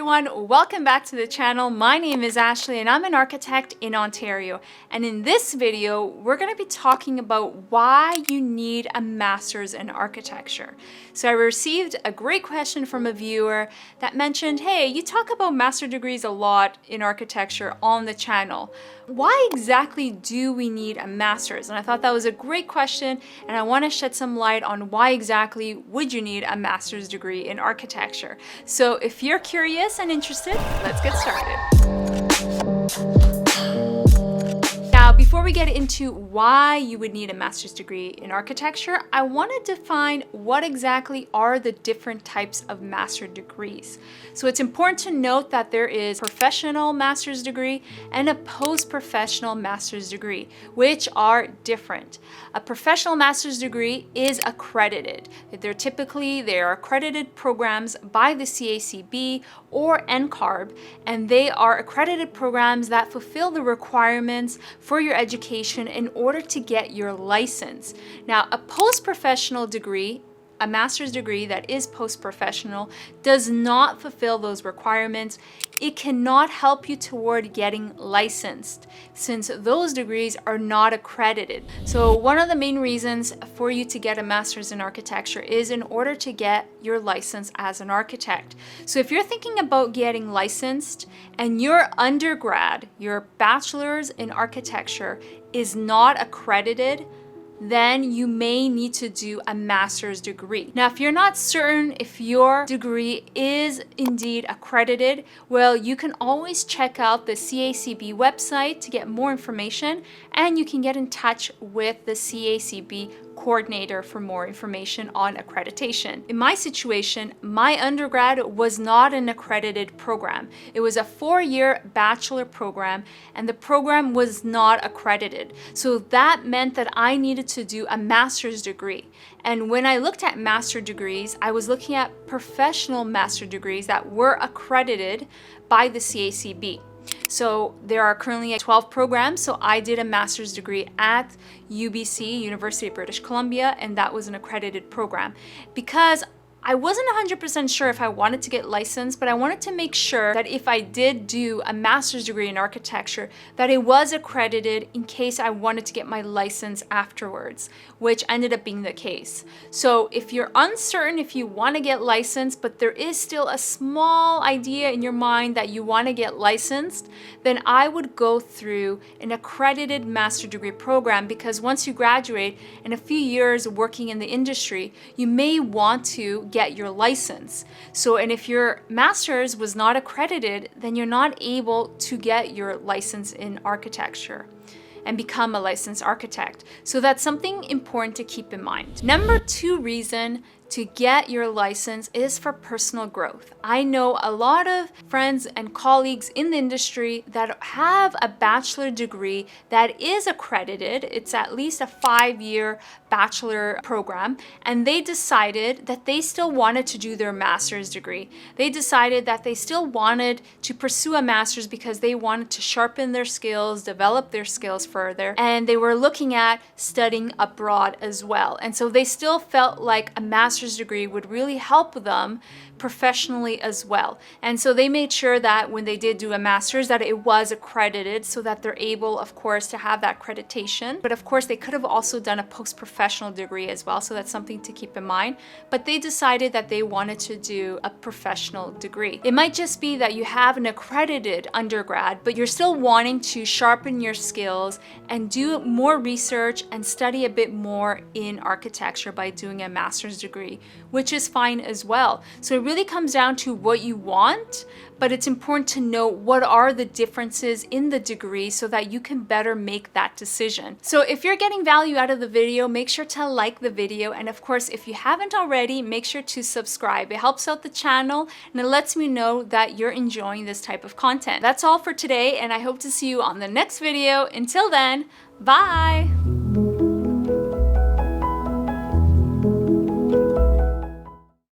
everyone, welcome back to the channel. My name is Ashley and I'm an architect in Ontario. And in this video, we're going to be talking about why you need a master's in architecture. So I received a great question from a viewer that mentioned, hey, you talk about master degrees a lot in architecture on the channel. Why exactly do we need a master's? And I thought that was a great question, and I want to shed some light on why exactly would you need a master's degree in architecture. So if you're curious and interested, let's get started. Now, before we get into why you would need a master's degree in architecture, I want to define what exactly are the different types of master's degrees. So it's important to note that there is a professional master's degree and a post-professional master's degree, which are different. A professional master's degree is accredited. They are accredited programs by the CACB or NCARB, and they are accredited programs that fulfill the requirements for your education in order to get your license. Now, a post-professional degree, a master's degree that is post-professional, does not fulfill those requirements. It cannot help you toward getting licensed since those degrees are not accredited. So one of the main reasons for you to get a master's in architecture is in order to get your license as an architect. So if you're thinking about getting licensed and your undergrad, your bachelor's in architecture is not accredited, then you may need to do a master's degree. Now, if you're not certain if your degree is indeed accredited, well, you can always check out the CACB website to get more information, and you can get in touch with the CACB coordinator for more information on accreditation. In my situation, my undergrad was not an accredited program. It was a 4-year bachelor program, and the program was not accredited. So that meant that I needed to do a master's degree. And when I looked at master degrees, I was looking at professional master degrees that were accredited by the CACB. So there are currently 12 programs. So I did a master's degree at UBC, University of British Columbia, and that was an accredited program. Because I wasn't 100% sure if I wanted to get licensed, but I wanted to make sure that if I did do a master's degree in architecture, that it was accredited in case I wanted to get my license afterwards, which ended up being the case. So if you're uncertain if you want to get licensed, but there is still a small idea in your mind that you want to get licensed, then I would go through an accredited master's degree program, because once you graduate, in a few years working in the industry, you may want to get your license. So, and if your master's was not accredited, then you're not able to get your license in architecture and become a licensed architect. So that's something important to keep in mind. Number 2 reason to get your license is for personal growth. I know a lot of friends and colleagues in the industry that have a bachelor degree that is accredited. It's at least a 5-year bachelor program, and they decided that they still wanted to do their master's degree. They decided that they still wanted to pursue a master's because they wanted to sharpen their skills, develop their skills further, and they were looking at studying abroad as well. And so they still felt like a master's degree would really help them professionally as well. And so they made sure that when they did do a master's that it was accredited, so that they're able, of course, to have that accreditation. But of course, they could have also done a post-professional degree as well, so that's something to keep in mind. But they decided that they wanted to do a professional degree. It might just be that you have an accredited undergrad, but you're still wanting to sharpen your skills and do more research and study a bit more in architecture by doing a master's degree, which is fine as well. So it really comes down to what you want, but it's important to know what are the differences in the degree so that you can better make that decision. So if you're getting value out of the video, make sure to like the video. And of course, if you haven't already, make sure to subscribe. It helps out the channel and it lets me know that you're enjoying this type of content. That's all for today, and I hope to see you on the next video. Until then, bye!